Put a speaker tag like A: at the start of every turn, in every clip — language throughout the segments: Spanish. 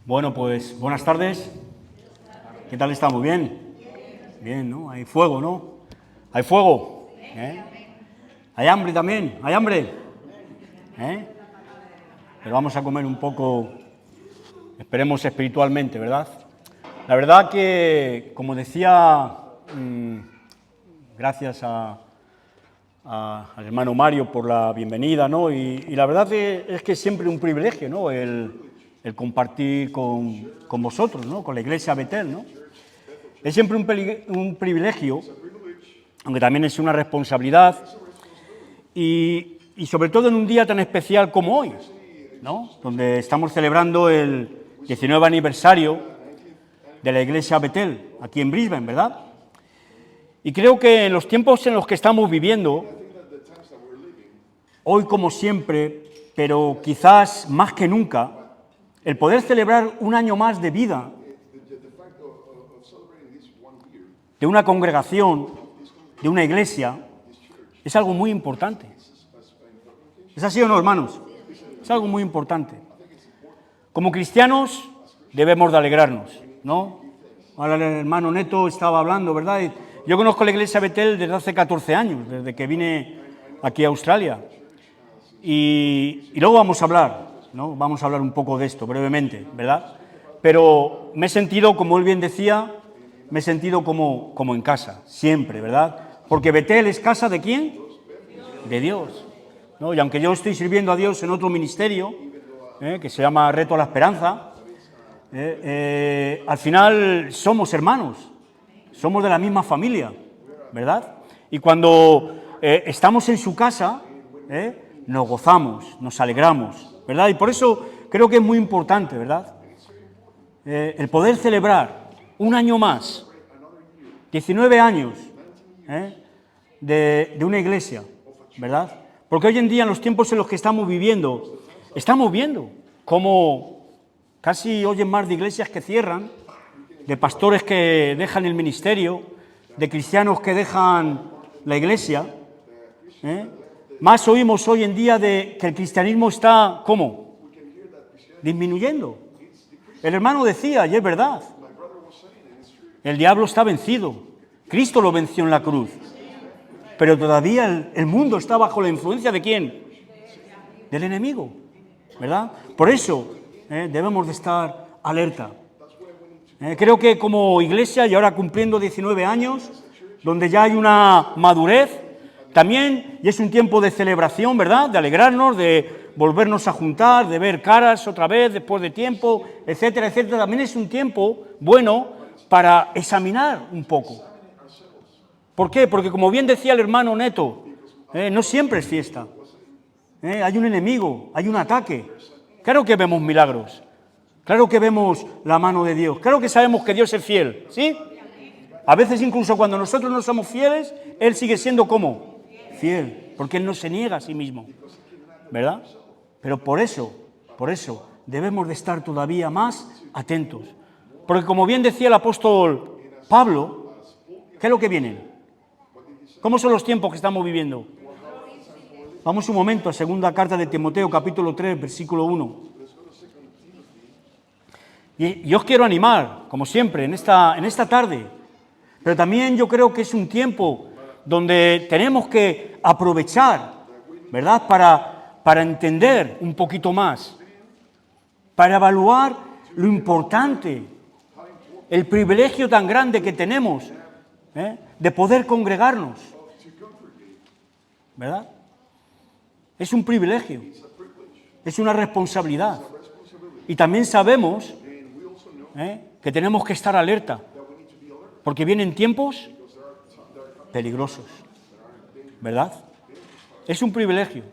A: Bueno, pues buenas tardes. ¿Qué tal estamos? ¿Bien? Bien, ¿no? Hay fuego, ¿no? ¿Hay fuego? ¿Hay hambre también? ¿Hay hambre? Pero vamos a comer un poco, esperemos espiritualmente, ¿verdad? La verdad que, como decía, gracias al hermano Mario por la bienvenida, ¿no? Y la verdad es que es siempre un privilegio, ¿no? El compartir con vosotros, ¿no? Con la Iglesia Betel, ¿no? Es siempre un privilegio, aunque también es una responsabilidad, y sobre todo en un día tan especial como hoy, ¿no? Donde estamos celebrando el 19 aniversario de la Iglesia Betel, aquí en Brisbane, ¿verdad? Y creo que en los tiempos en los que estamos viviendo, hoy como siempre, pero quizás más que nunca, el poder celebrar un año más de vida de una congregación, de una iglesia, es algo muy importante. ¿Es así o no, hermanos? Es algo muy importante. Como cristianos debemos de alegrarnos, ¿no? Ahora el hermano Neto estaba hablando, ¿verdad? Yo conozco la Iglesia Betel desde hace 14 años, desde que vine aquí a Australia. Y luego vamos a hablar, ¿no? Vamos a hablar un poco de esto brevemente, ¿verdad? Pero me he sentido, como él bien decía, me he sentido como en casa, siempre, ¿verdad? Porque Betel es casa ¿de quién? De Dios, ¿no? Y aunque yo estoy sirviendo a Dios en otro ministerio, que se llama Reto a la Esperanza, al final somos hermanos, somos de la misma familia, ¿verdad? Y cuando estamos en su casa, nos gozamos, nos alegramos, ¿verdad? Y por eso creo que es muy importante, ¿verdad? El poder celebrar un año más, 19 años de una iglesia, ¿verdad? Porque hoy en día, en los tiempos en los que estamos viviendo cómo casi oyen más de iglesias que cierran, de pastores que dejan el ministerio, de cristianos que dejan la iglesia. Más oímos hoy en día de que el cristianismo está, ¿cómo? Disminuyendo. El hermano decía, y es verdad, el diablo está vencido, Cristo lo venció en la cruz, pero todavía el mundo está bajo la influencia ¿de quién? Del enemigo, ¿verdad? Por eso debemos de estar alerta. Creo que como iglesia, y ahora cumpliendo 19 años, donde ya hay una madurez, también, y es un tiempo de celebración, ¿verdad?, de alegrarnos, de volvernos a juntar, de ver caras otra vez después de tiempo, etcétera, etcétera. También es un tiempo bueno para examinar un poco. ¿Por qué? Porque como bien decía el hermano Neto, no siempre es fiesta. Hay un enemigo, hay un ataque. Claro que vemos milagros, claro que vemos la mano de Dios, claro que sabemos que Dios es fiel, ¿sí? A veces incluso cuando nosotros no somos fieles, Él sigue siendo ¿cómo? Fiel, porque Él no se niega a sí mismo, ¿verdad? Pero por eso debemos de estar todavía más atentos. Porque como bien decía el apóstol Pablo, ¿qué es lo que viene? ¿Cómo son los tiempos que estamos viviendo? Vamos un momento a segunda carta de Timoteo, capítulo 3, versículo 1. Y os quiero animar, como siempre, en esta tarde. Pero también yo creo que es un tiempo donde tenemos que aprovechar, ¿verdad?, para entender un poquito más, para evaluar lo importante, el privilegio tan grande que tenemos de poder congregarnos, ¿verdad? Es un privilegio, es una responsabilidad. Y también sabemos que tenemos que estar alerta, porque vienen tiempos peligrosos, ¿verdad? Es un privilegio.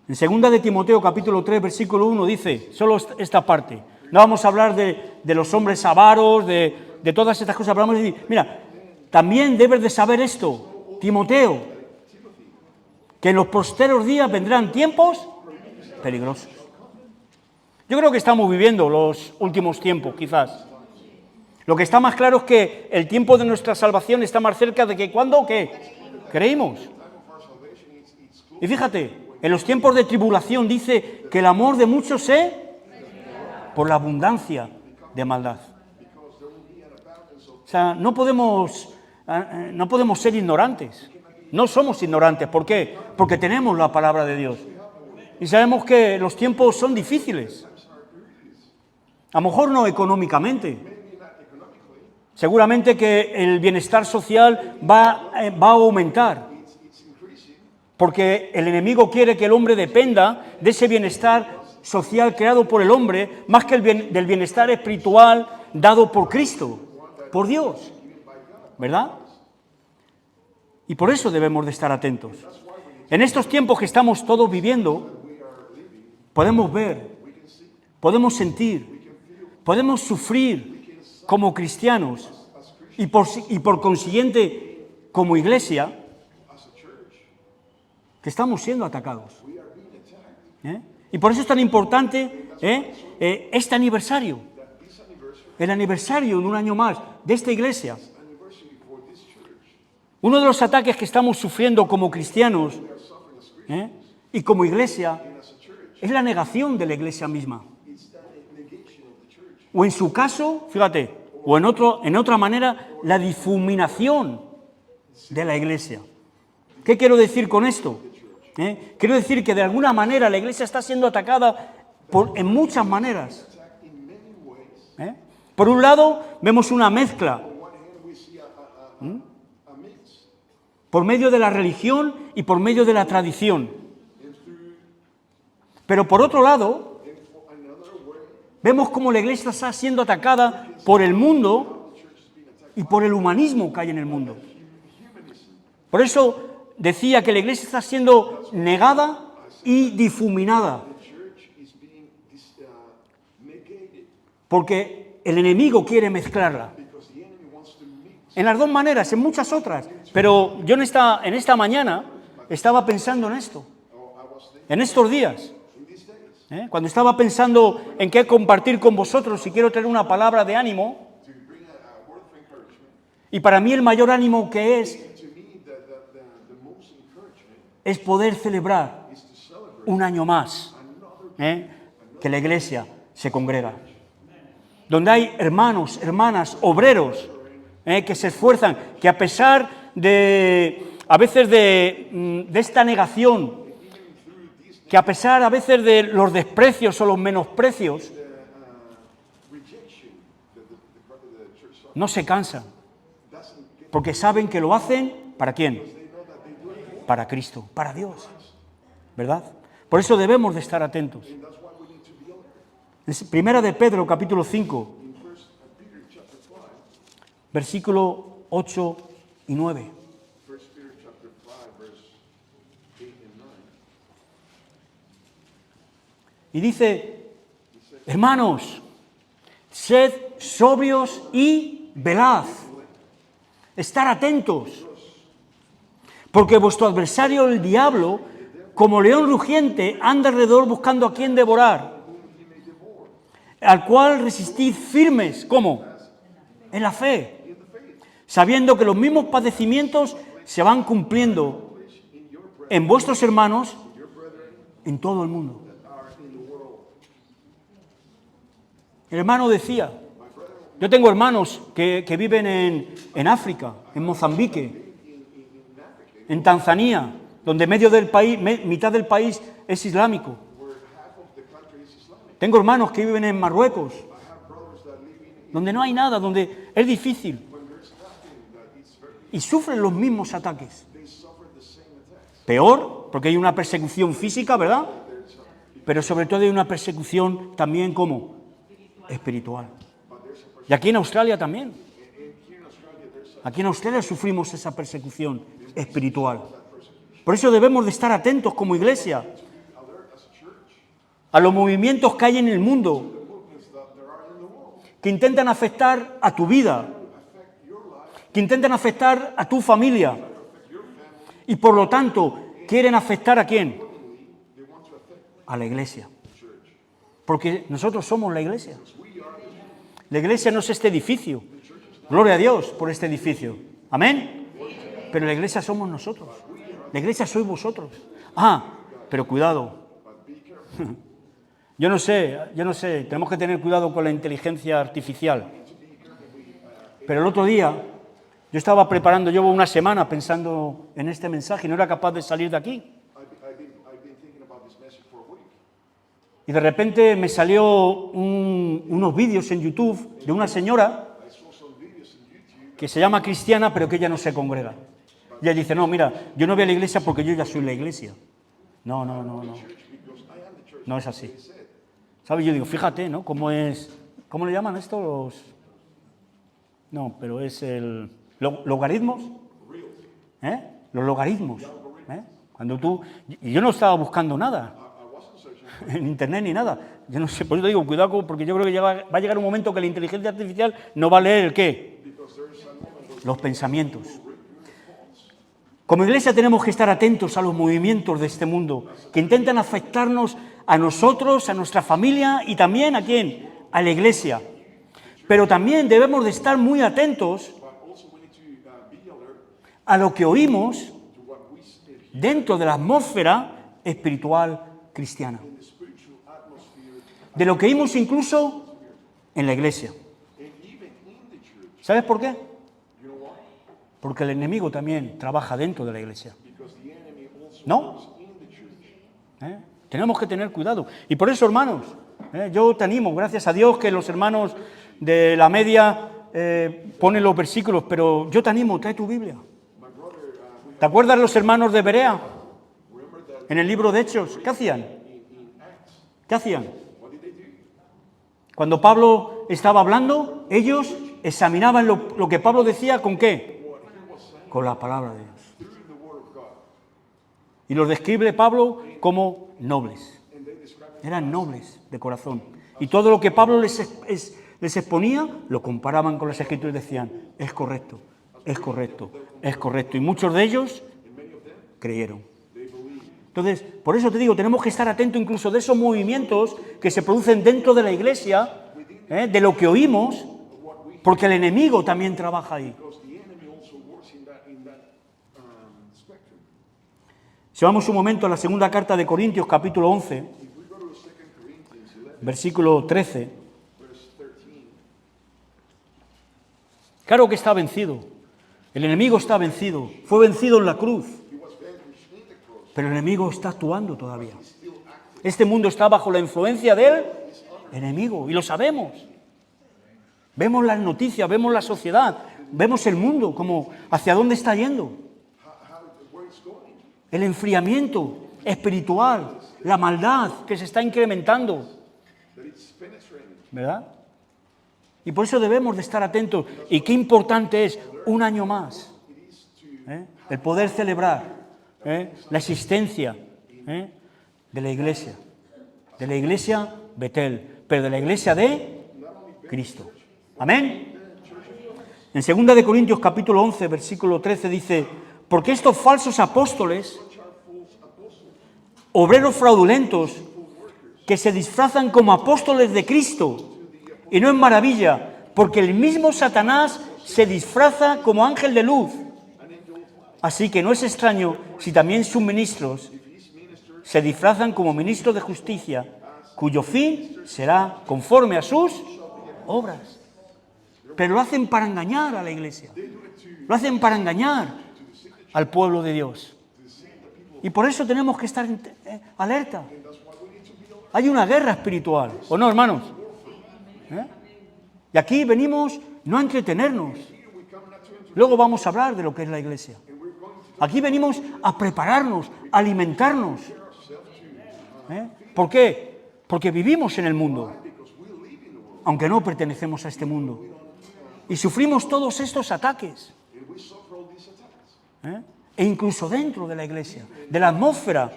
A: En segunda de Timoteo, capítulo 3, versículo 1, dice, solo esta parte, no vamos a hablar de los hombres avaros, de todas estas cosas, pero vamos a decir, mira, también debes de saber esto, Timoteo, que en los posteros días vendrán tiempos peligrosos. Yo creo que estamos viviendo los últimos tiempos, quizás. Lo que está más claro es que el tiempo de nuestra salvación está más cerca de que cuando o qué creímos. Y fíjate, en los tiempos de tribulación dice que el amor de muchos se por la abundancia de maldad. O sea, no podemos ser ignorantes. No somos ignorantes. ¿Por qué? Porque tenemos la palabra de Dios. Y sabemos que los tiempos son difíciles. A lo mejor no económicamente. Seguramente que el bienestar social va a aumentar. Porque el enemigo quiere que el hombre dependa de ese bienestar social creado por el hombre, más que del bienestar espiritual dado por Cristo, por Dios. ¿Verdad? Y por eso debemos de estar atentos. En estos tiempos que estamos todos viviendo, podemos ver, podemos sentir, podemos sufrir como cristianos y por consiguiente como iglesia, que estamos siendo atacados. Y por eso es tan importante este aniversario, el aniversario en un año más de esta iglesia. Uno de los ataques que estamos sufriendo como cristianos y como iglesia es la negación de la iglesia misma. O en su caso, fíjate, o en otra manera, la difuminación de la iglesia. ¿Qué quiero decir con esto? Quiero decir que de alguna manera la iglesia está siendo atacada en muchas maneras. Por un lado, vemos una mezcla por medio de la religión y por medio de la tradición. Pero por otro lado, vemos cómo la iglesia está siendo atacada por el mundo y por el humanismo que hay en el mundo. Por eso decía que la iglesia está siendo negada y difuminada. Porque el enemigo quiere mezclarla. En las dos maneras, en muchas otras. Pero yo en esta mañana estaba pensando en esto. En estos días. Cuando estaba pensando en qué compartir con vosotros, y quiero tener una palabra de ánimo. Y para mí el mayor ánimo que es poder celebrar un año más que la iglesia se congrega. Donde hay hermanos, hermanas, obreros que se esfuerzan, que a pesar a veces de esta negación, que a pesar a veces de los desprecios o los menosprecios, no se cansan, porque saben que lo hacen, ¿para quién? Para Cristo, para Dios, ¿verdad? Por eso debemos de estar atentos. Primera de Pedro, capítulo 5, versículo 8 y 9. Y dice, hermanos, sed sobrios y velad, estar atentos, porque vuestro adversario, el diablo, como león rugiente, anda alrededor buscando a quien devorar, al cual resistid firmes, ¿cómo? En la fe, sabiendo que los mismos padecimientos se van cumpliendo en vuestros hermanos en todo el mundo. El hermano decía, yo tengo hermanos que viven en África, en Mozambique, en Tanzania, donde mitad del país es islámico. Tengo hermanos que viven en Marruecos, donde no hay nada, donde es difícil. Y sufren los mismos ataques. Peor, porque hay una persecución física, ¿verdad? Pero sobre todo hay una persecución también como espiritual. Y aquí en Australia también. Aquí en Australia sufrimos esa persecución espiritual. Por eso debemos de estar atentos como iglesia a los movimientos que hay en el mundo que intentan afectar a tu vida, que intentan afectar a tu familia y por lo tanto quieren afectar ¿a quién? A la iglesia. Porque nosotros somos la iglesia. La iglesia no es este edificio. Gloria a Dios por este edificio. Amén. Pero la iglesia somos nosotros. La iglesia sois vosotros. Pero cuidado. Yo no sé, tenemos que tener cuidado con la inteligencia artificial. Pero el otro día, yo estaba preparando, llevo una semana pensando en este mensaje y no era capaz de salir de aquí. Y de repente me salió unos vídeos en YouTube de una señora que se llama cristiana, pero que ella no se congrega. Y ella dice, no, mira, yo no voy a la iglesia porque yo ya soy la iglesia. No. No es así. ¿Sabes? Yo digo, fíjate, ¿no? ¿Cómo le llaman esto? No, pero es ¿logaritmos? Los logaritmos. Cuando tú... Y yo no estaba buscando nada en internet ni nada. Yo no sé, por eso te digo, cuidado, porque yo creo que va a llegar un momento que la inteligencia artificial no va a leer el qué. Los pensamientos. Como iglesia tenemos que estar atentos a los movimientos de este mundo que intentan afectarnos a nosotros, a nuestra familia y también ¿a quién? A la iglesia. Pero también debemos de estar muy atentos a lo que oímos dentro de la atmósfera espiritual cristiana. De lo que oímos incluso en la iglesia. ¿Sabes por qué? Porque el enemigo también trabaja dentro de la iglesia. ¿No? Tenemos que tener cuidado. Y por eso, hermanos, yo te animo, gracias a Dios que los hermanos de la media ponen los versículos, pero yo te animo, trae tu Biblia. ¿Te acuerdas los hermanos de Berea? En el libro de Hechos, ¿qué hacían? ¿Qué hacían? Cuando Pablo estaba hablando, ellos examinaban lo que Pablo decía, ¿con qué? Con la palabra de Dios. Y los describe Pablo como nobles. Eran nobles de corazón. Y todo lo que Pablo les exponía, lo comparaban con las Escrituras y decían, es correcto, es correcto, es correcto. Y muchos de ellos creyeron. Entonces, por eso te digo, tenemos que estar atentos incluso de esos movimientos que se producen dentro de la iglesia, de lo que oímos, porque el enemigo también trabaja ahí. Si vamos un momento a la segunda carta de Corintios, capítulo 11, versículo 13. Claro que está vencido. El enemigo está vencido. Fue vencido en la cruz. Pero el enemigo está actuando todavía. Este mundo está bajo la influencia del enemigo y lo sabemos. Vemos las noticias, vemos la sociedad, vemos el mundo, como hacia dónde está yendo. El enfriamiento espiritual, la maldad que se está incrementando. ¿Verdad? Y por eso debemos de estar atentos. Y qué importante es, un año más, el poder celebrar la existencia de la iglesia Betel, pero de la iglesia de Cristo. Amén. En 2 Corintios capítulo 11, versículo 13 dice, porque estos falsos apóstoles, obreros fraudulentos, que se disfrazan como apóstoles de Cristo, y no es maravilla, porque el mismo Satanás se disfraza como ángel de luz. Así que no es extraño si también sus ministros se disfrazan como ministros de justicia, cuyo fin será conforme a sus obras. Pero lo hacen para engañar a la iglesia. Lo hacen para engañar al pueblo de Dios. Y por eso tenemos que estar alerta. Hay una guerra espiritual, ¿o no, hermanos? Y aquí venimos no a entretenernos. Luego vamos a hablar de lo que es la iglesia. Aquí venimos a prepararnos, a alimentarnos. ¿Por qué? Porque vivimos en el mundo, aunque no pertenecemos a este mundo. Y sufrimos todos estos ataques. E incluso dentro de la iglesia, de la atmósfera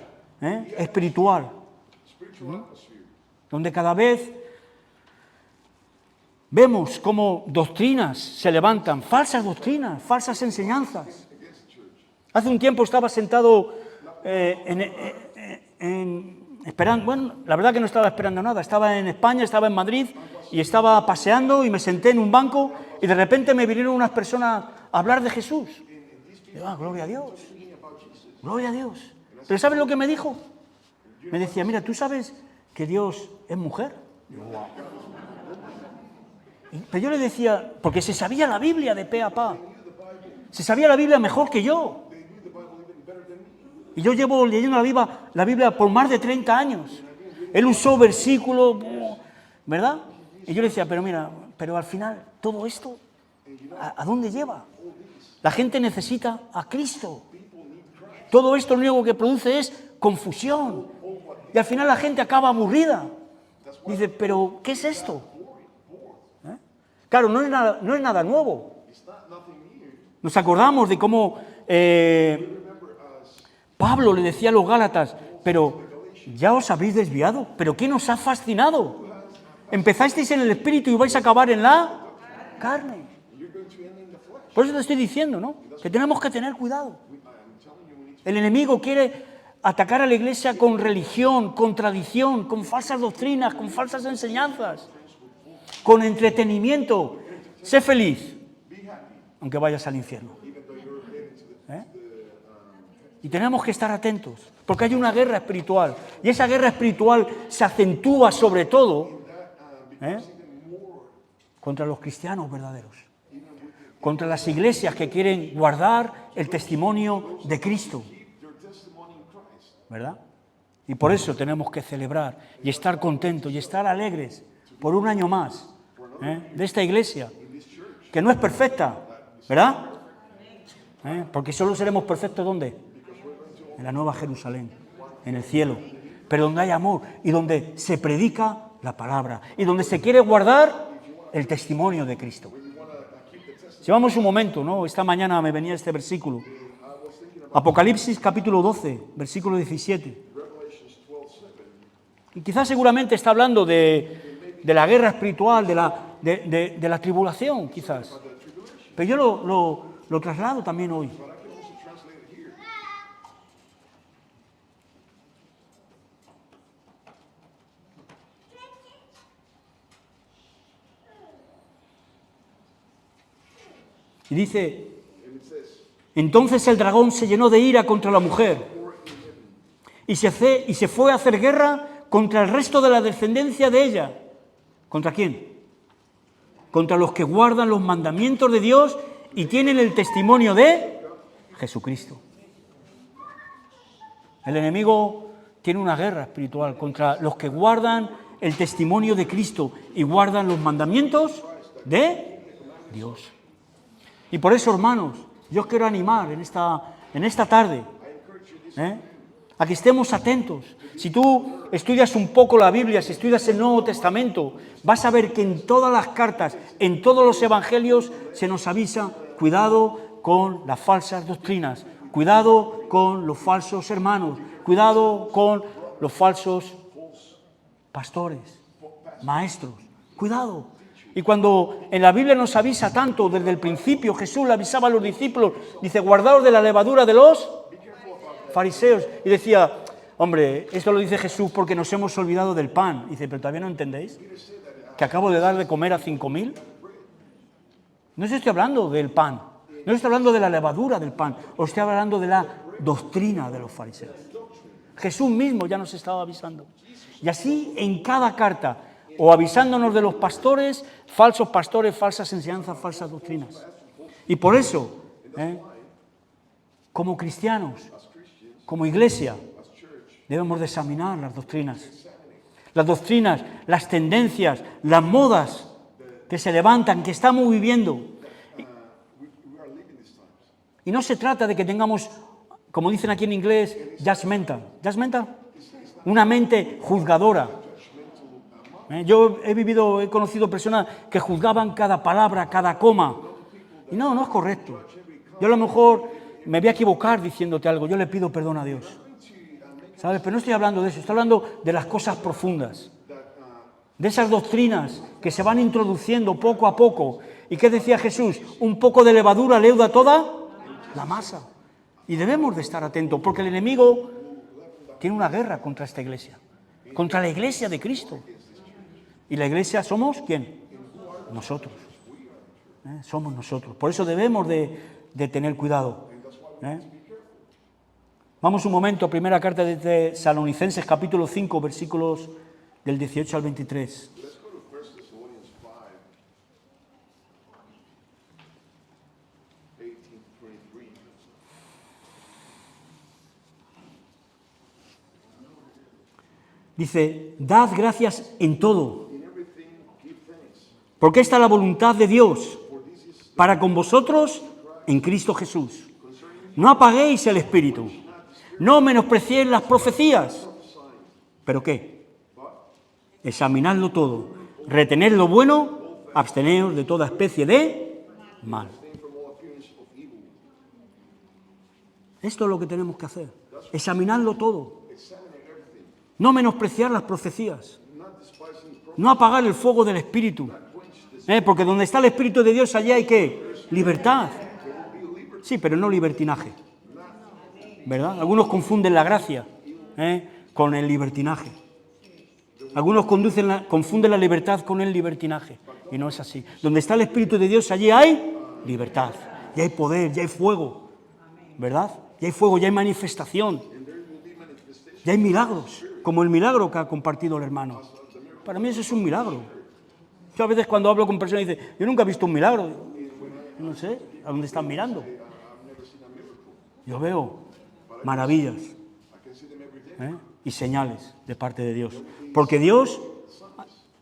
A: espiritual, donde cada vez vemos cómo doctrinas se levantan, falsas doctrinas, falsas enseñanzas. Hace un tiempo estaba sentado esperando, bueno, la verdad que no estaba esperando nada, estaba en España, estaba en Madrid y estaba paseando y me senté en un banco y de repente me vinieron unas personas a hablar de Jesús. Y yo, gloria a Dios, gloria a Dios. Pero ¿sabes lo que me dijo? Me decía, mira, ¿tú sabes que Dios es mujer. Pero yo le decía, porque se sabía la Biblia de pe a pa. Se sabía la Biblia mejor que yo. Y yo llevo leyendo la Biblia por más de 30 años. Él usó versículos, ¿verdad? Y yo le decía, pero mira, pero al final, todo esto, ¿a dónde lleva? La gente necesita a Cristo. Todo esto lo único que produce es confusión. Y al final la gente acaba aburrida. Dice, pero ¿qué es esto? Claro, no es nada nuevo. Nos acordamos de cómo Pablo le decía a los Gálatas, pero ya os habéis desviado, pero ¿qué nos ha fascinado? Empezasteis en el espíritu y vais a acabar en la carne. Por eso te estoy diciendo, ¿no? Que tenemos que tener cuidado. El enemigo quiere atacar a la iglesia con religión, con tradición, con falsas doctrinas, con falsas enseñanzas, con entretenimiento. Sé feliz, aunque vayas al infierno. Y tenemos que estar atentos, porque hay una guerra espiritual. Y esa guerra espiritual se acentúa sobre todo contra los cristianos verdaderos, contra las iglesias que quieren guardar el testimonio de Cristo, ¿verdad? Y por eso tenemos que celebrar y estar contentos y estar alegres por un año más de esta iglesia, que no es perfecta, ¿verdad? Porque solo seremos perfectos ¿dónde? En la Nueva Jerusalén, en el cielo, pero donde hay amor y donde se predica la palabra y donde se quiere guardar el testimonio de Cristo. Si vamos un momento, ¿no? Esta mañana me venía este versículo, Apocalipsis capítulo 12, versículo 17. Y quizás seguramente está hablando de la guerra espiritual, de la tribulación, quizás. Pero yo lo traslado también hoy. Y dice, entonces el dragón se llenó de ira contra la mujer y se fue a hacer guerra contra el resto de la descendencia de ella. ¿Contra quién? Contra los que guardan los mandamientos de Dios y tienen el testimonio de Jesucristo. El enemigo tiene una guerra espiritual contra los que guardan el testimonio de Cristo y guardan los mandamientos de Dios. Y por eso, hermanos, yo os quiero animar en esta tarde a que estemos atentos. Si tú estudias un poco la Biblia, si estudias el Nuevo Testamento, vas a ver que en todas las cartas, en todos los evangelios, se nos avisa, cuidado con las falsas doctrinas, cuidado con los falsos hermanos, cuidado con los falsos pastores, maestros, cuidado. Y cuando en la Biblia nos avisa tanto, desde el principio Jesús le avisaba a los discípulos, dice, guardaos de la levadura de los fariseos. Y decía, hombre, esto lo dice Jesús porque nos hemos olvidado del pan. Y dice, pero todavía no entendéis que acabo de dar de comer a 5.000. No os estoy hablando del pan, no os estoy hablando de la levadura del pan, os estoy hablando de la doctrina de los fariseos. Jesús mismo ya nos estaba avisando. Y así en cada carta, o avisándonos de los pastores, falsas enseñanzas, falsas doctrinas. Y por eso, como cristianos, como iglesia, debemos de examinar las doctrinas, las tendencias, las modas que se levantan, que estamos viviendo. Y no se trata de que tengamos, como dicen aquí en inglés, judgmental, una mente juzgadora. Yo he conocido personas que juzgaban cada palabra, cada coma. Y no es correcto. Yo a lo mejor me voy a equivocar diciéndote algo. Yo le pido perdón a Dios. ¿Sabes? Pero no estoy hablando de eso. Estoy hablando de las cosas profundas. De esas doctrinas que se van introduciendo poco a poco. ¿Y qué decía Jesús? Un poco de levadura leuda toda la masa. Y debemos de estar atentos, porque el enemigo tiene una guerra contra esta iglesia. Contra la iglesia de Cristo. ¿Y la iglesia somos quién? Nosotros. Somos nosotros. Por eso debemos de tener cuidado. Vamos un momento a primera carta de Tesalonicenses, capítulo 5, versículos del 18 al 23.
B: Let's go to 1 Thessalonians 5, 18 to 23.
A: Dice, dad gracias en todo,
B: In everything give thanks,
A: porque esta es la voluntad de Dios
B: for this is
A: para con vosotros en Cristo Jesús. No apaguéis el espíritu, no menospreciéis las profecías. ¿Pero qué? Examinadlo todo, retened lo bueno, absteneos de toda especie de mal.
B: from all appearance of evil.
A: Esto es lo que tenemos que hacer, examinarlo todo,
B: Examine everything,
A: no menospreciar las profecías,
B: not despising the
A: no apagar el fuego del espíritu. Porque donde está el Espíritu de Dios, allí hay ¿qué? Libertad. Sí, pero no libertinaje. ¿Verdad? Algunos confunden la gracia con el libertinaje. Algunos confunden la libertad con el libertinaje. Y no es así. Donde está el Espíritu de Dios, allí hay libertad. Y hay poder, y hay fuego. ¿Verdad? Y hay fuego, y hay manifestación. Y hay milagros, como el milagro que ha compartido el hermano. Para mí eso es un milagro. Yo a veces cuando hablo con personas dicen, yo nunca he visto un milagro. No sé, ¿a dónde están mirando? Yo veo maravillas y señales de parte de Dios. Porque Dios,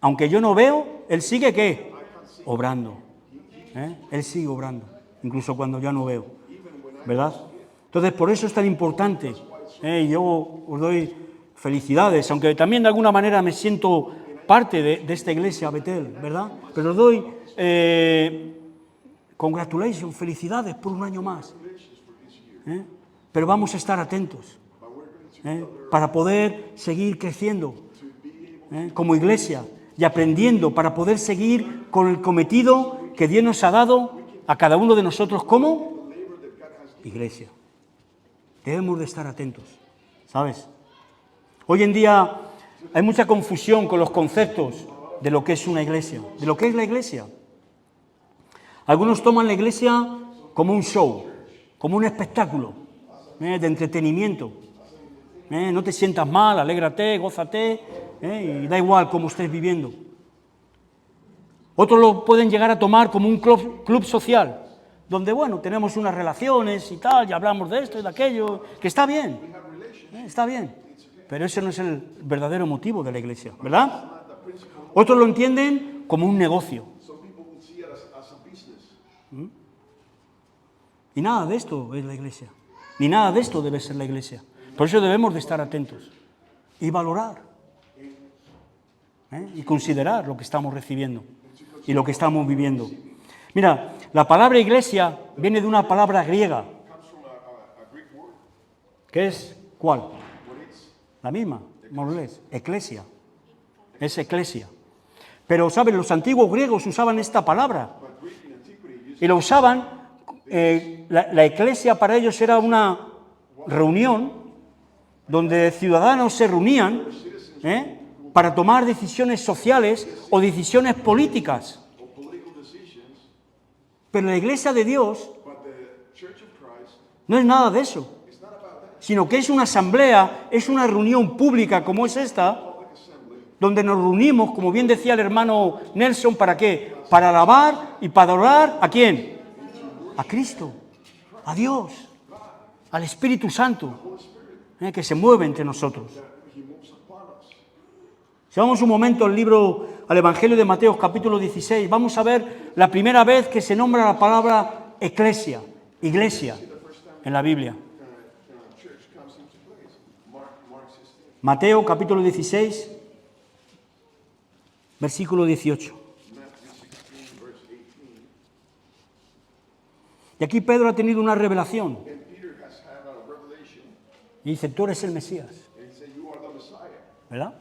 A: aunque yo no veo, Él sigue ¿qué? Obrando. Él sigue obrando, incluso cuando ya no veo. ¿Verdad? Entonces, por eso es tan importante. Yo os doy felicidades, aunque también de alguna manera me siento parte de esta iglesia, Betel, ¿verdad? Pero os doy congratulations, felicidades por un año más. Pero vamos a estar atentos para poder seguir creciendo como iglesia y aprendiendo para poder seguir con el cometido que Dios nos ha dado a cada uno de nosotros como iglesia. Debemos de estar atentos, ¿sabes? Hoy en día hay mucha confusión con los conceptos de lo que es una iglesia, de lo que es la iglesia. Algunos toman la iglesia como un show, como un espectáculo de entretenimiento. No te sientas mal, alégrate, gózate, y da igual cómo estés viviendo. Otros lo pueden llegar a tomar como un club social, donde, bueno, tenemos unas relaciones y tal, y hablamos de esto y de aquello, que está bien, pero ese no es el verdadero motivo de la iglesia, ¿verdad? Otros lo entienden como un negocio. Y nada de esto es la iglesia, ni nada de esto debe ser la iglesia. Por eso debemos de estar atentos y valorar y considerar lo que estamos recibiendo y lo que estamos viviendo. Mira, la palabra iglesia viene de una palabra griega. ¿Qué es? ¿Cuál? La misma, morles, eclesia. Es eclesia. Pero, ¿sabes? Los antiguos griegos usaban esta palabra. Y lo usaban, la eclesia para ellos era una reunión donde ciudadanos se reunían para tomar decisiones sociales o decisiones políticas. Pero la iglesia de Dios no es nada de eso, sino que es una asamblea, es una reunión pública como es esta, donde nos reunimos, como bien decía el hermano Nelson, ¿para qué? Para alabar y para adorar ¿a quién? A Cristo, a Dios, al Espíritu Santo, que se mueve entre nosotros. Si vamos un momento al Evangelio de Mateo, capítulo 16, vamos a ver la primera vez que se nombra la palabra eclesia, iglesia, en la Biblia. Mateo, capítulo 16, versículo 18. Y aquí Pedro ha tenido una revelación. Y dice, tú eres el Mesías. ¿Verdad?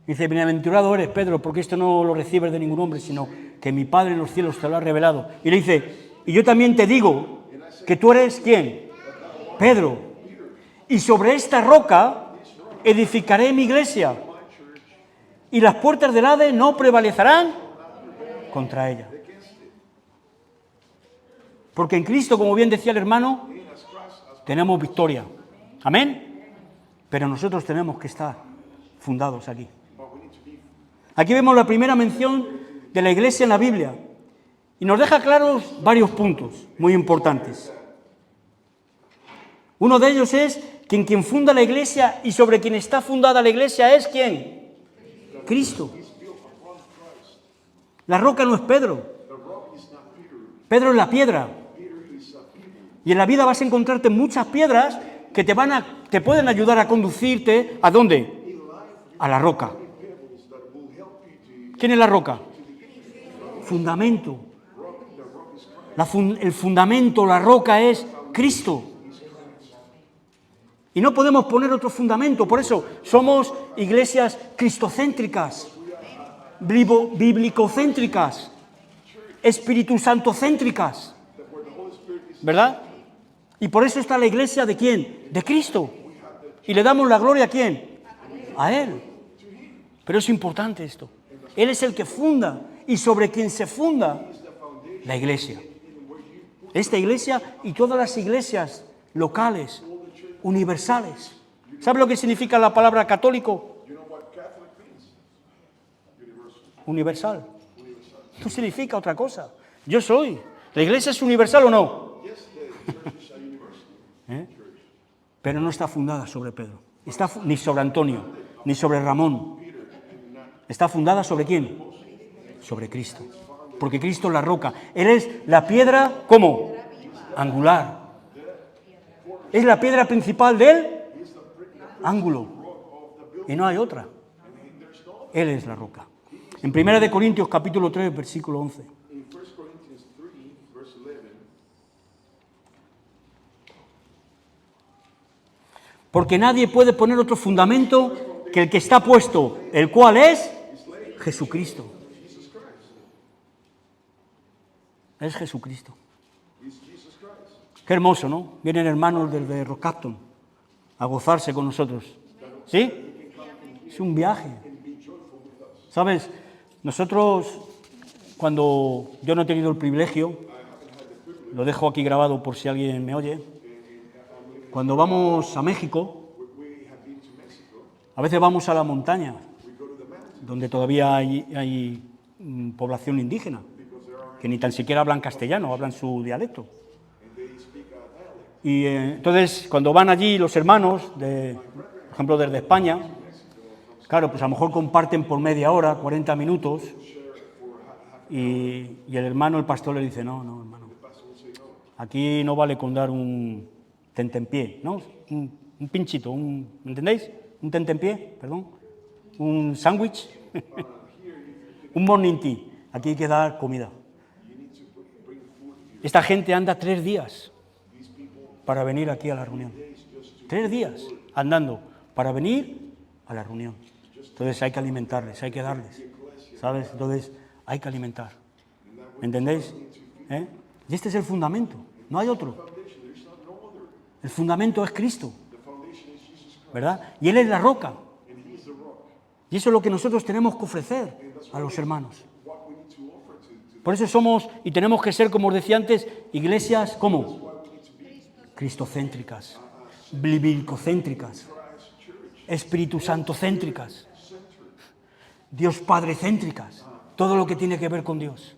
A: Dice, bienaventurado eres, Pedro, porque esto no lo recibes de ningún hombre, sino que mi Padre en los cielos te lo ha revelado. Y le dice, y yo también te digo que tú eres, ¿quién? Pedro. Y sobre esta roca edificaré mi iglesia. Y las puertas del Hades no prevalecerán contra ella. Porque en Cristo, como bien decía el hermano, tenemos victoria. Amén. Pero nosotros tenemos que estar fundados aquí. Aquí vemos la primera mención de la iglesia en la Biblia y nos deja claros varios puntos muy importantes. Uno de ellos es que quien funda la iglesia y sobre quien está fundada la iglesia es ¿quién? Cristo. La roca no es Pedro. Pedro es la piedra. Y en la vida vas a encontrarte muchas piedras que te pueden ayudar a conducirte ¿a dónde? A la roca. ¿Quién es la roca? Fundamento. El fundamento, la roca es Cristo. Y no podemos poner otro fundamento, por eso somos iglesias cristocéntricas, biblicocéntricas, Espíritu Santo-céntricas, ¿verdad? Y por eso está la iglesia ¿de quién? De Cristo. Y le damos la gloria ¿a quién? A Él. Pero es importante esto. Él es el que funda y sobre quien se funda la iglesia. Esta iglesia y todas las iglesias locales, universales. ¿Sabe lo que significa la palabra católico? Universal. No significa otra cosa. Yo soy. ¿La iglesia es universal o no? Pero no está fundada sobre Pedro, ni sobre Antonio, ni sobre Ramón. Está fundada sobre quién? Sobre Cristo. Porque Cristo es la roca. Él es la piedra, ¿cómo? Angular. Es la piedra principal del ángulo. Y no hay otra. Él es la roca. En 1 Corintios capítulo 3, versículo 11. Porque nadie puede poner otro fundamento que el que está puesto, el cual es Jesucristo. Es Jesucristo. Qué hermoso, ¿no? Vienen hermanos desde Rockhampton a gozarse con nosotros. ¿Sí? Es un viaje. ¿Sabes? Nosotros, cuando yo no he tenido el privilegio, lo dejo aquí grabado por si alguien me oye, cuando vamos a México, a veces vamos a la montaña, donde todavía hay población indígena, que ni tan siquiera hablan castellano, hablan su dialecto. Y entonces, cuando van allí los hermanos, por ejemplo, desde España, claro, pues a lo mejor comparten por media hora, 40 minutos, y el hermano, el pastor, le dice, no, hermano, aquí no vale con dar un tentempié, ¿no? Un pinchito, ¿me entendéis? Un tentempié, perdón, un sándwich, un morning tea, aquí hay que dar comida. Esta gente anda 3 días para venir aquí a la reunión. 3 días andando para venir a la reunión. Entonces hay que alimentarles, hay que darles, ¿sabes? Entonces hay que alimentar. ¿Me entendéis? Y este es el fundamento, no hay otro. El fundamento es Cristo, ¿verdad? Y Él es la roca. Y eso es lo que nosotros tenemos que ofrecer a los hermanos. Por eso somos, y tenemos que ser, como os decía antes, iglesias, ¿cómo? Cristocéntricas, biblicocéntricas, Espíritu Santo-céntricas, Dios Padre-céntricas, todo lo que tiene que ver con Dios.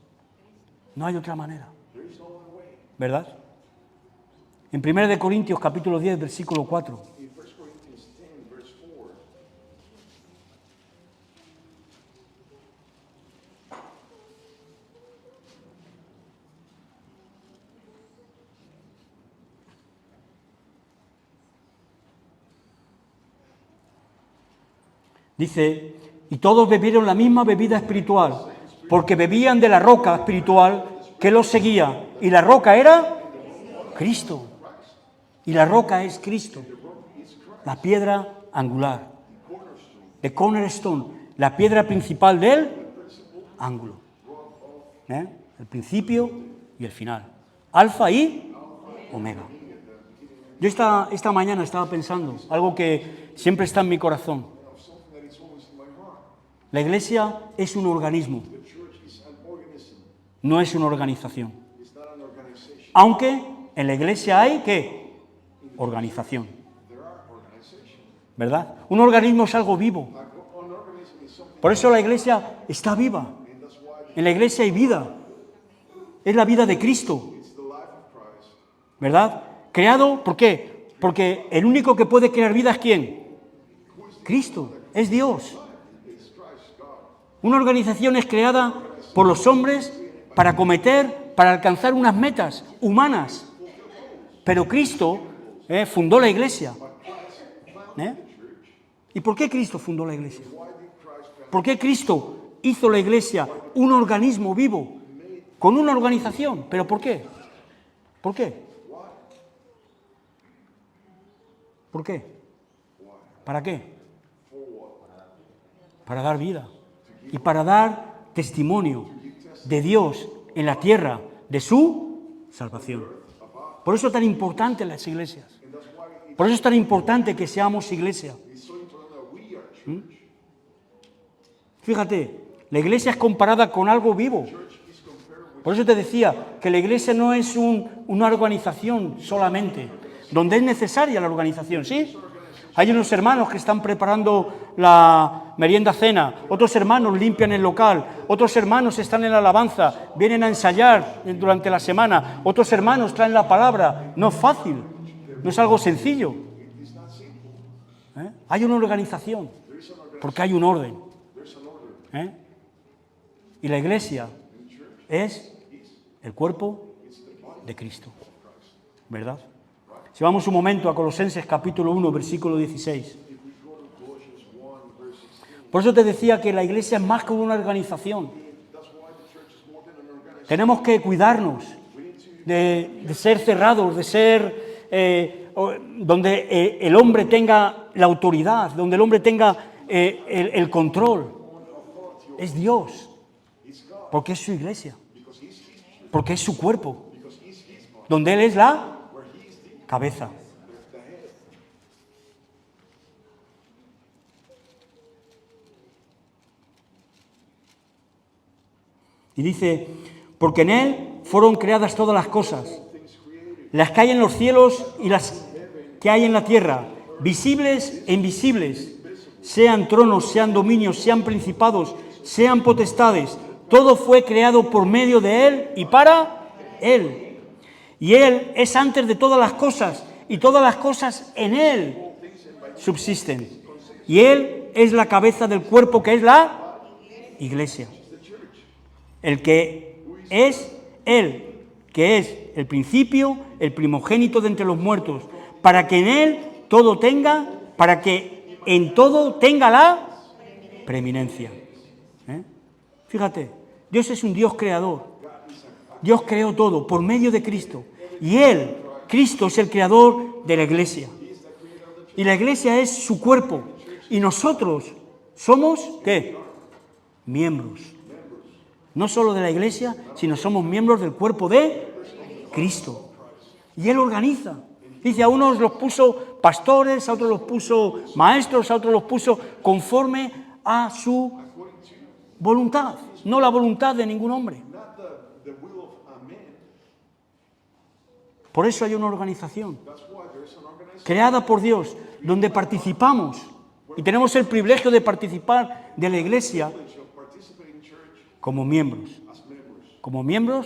A: No hay otra manera, ¿verdad? En 1 Corintios capítulo 10, versículo 4. Dice, y todos bebieron la misma bebida espiritual, porque bebían de la roca espiritual que los seguía. Y la roca era Cristo. Y la roca es Cristo. La piedra angular. The cornerstone. La piedra principal del ángulo. El principio y el final. Alfa y omega. Yo esta mañana estaba pensando, algo que siempre está en mi corazón. La iglesia es un organismo, no es una organización. Aunque en la iglesia hay, ¿qué? Organización. ¿Verdad? Un organismo es algo vivo. Por eso la iglesia está viva. En la iglesia hay vida. Es la vida de Cristo. ¿Verdad? Creado, ¿por qué? Porque el único que puede crear vida es ¿quién? Cristo, es Dios. Una organización es creada por los hombres para alcanzar unas metas humanas. Pero Cristo fundó la iglesia. ¿Y por qué Cristo fundó la iglesia? ¿Por qué Cristo hizo la iglesia un organismo vivo, con una organización? ¿Pero por qué? ¿Por qué? ¿Por qué? ¿Para qué? Para dar vida y para dar testimonio de Dios en la tierra, de su salvación. Por eso es tan importante las iglesias. Por eso es tan importante que seamos iglesia. Fíjate, la iglesia es comparada con algo vivo. Por eso te decía que la iglesia no es una organización solamente, donde es necesaria la organización, ¿sí? Hay unos hermanos que están preparando la merienda cena, otros hermanos limpian el local, otros hermanos están en la alabanza, vienen a ensayar durante la semana, otros hermanos traen la palabra. No es fácil, no es algo sencillo. Hay una organización, porque hay un orden. Y la iglesia es el cuerpo de Cristo, ¿verdad? Si vamos un momento a Colosenses capítulo 1, versículo 16. Por eso te decía que la iglesia es más que una organización. Tenemos que cuidarnos de ser cerrados, de ser donde el hombre tenga la autoridad, donde el hombre tenga el control. Es Dios, porque es su iglesia, porque es su cuerpo, donde Él es la cabeza. Y dice, porque en Él fueron creadas todas las cosas, las que hay en los cielos y las que hay en la tierra, visibles e invisibles, sean tronos, sean dominios, sean principados, sean potestades, todo fue creado por medio de Él y para Él. Y Él es antes de todas las cosas, y todas las cosas en Él subsisten. Y Él es la cabeza del cuerpo, que es la iglesia. El que es Él, que es el principio, el primogénito de entre los muertos, para que en Él todo tenga, para que en todo tenga la preeminencia. Fíjate, Dios es un Dios creador. Dios creó todo por medio de Cristo. Y Él, Cristo, es el creador de la iglesia. Y la iglesia es su cuerpo. Y nosotros somos, ¿qué? Miembros. No solo de la iglesia, sino somos miembros del cuerpo de Cristo. Y Él organiza. Dice, a unos los puso pastores, a otros los puso maestros, a otros los puso conforme a su voluntad. No la voluntad de ningún hombre. Por eso hay una organización creada por Dios, donde participamos y tenemos el privilegio de participar de la iglesia como miembros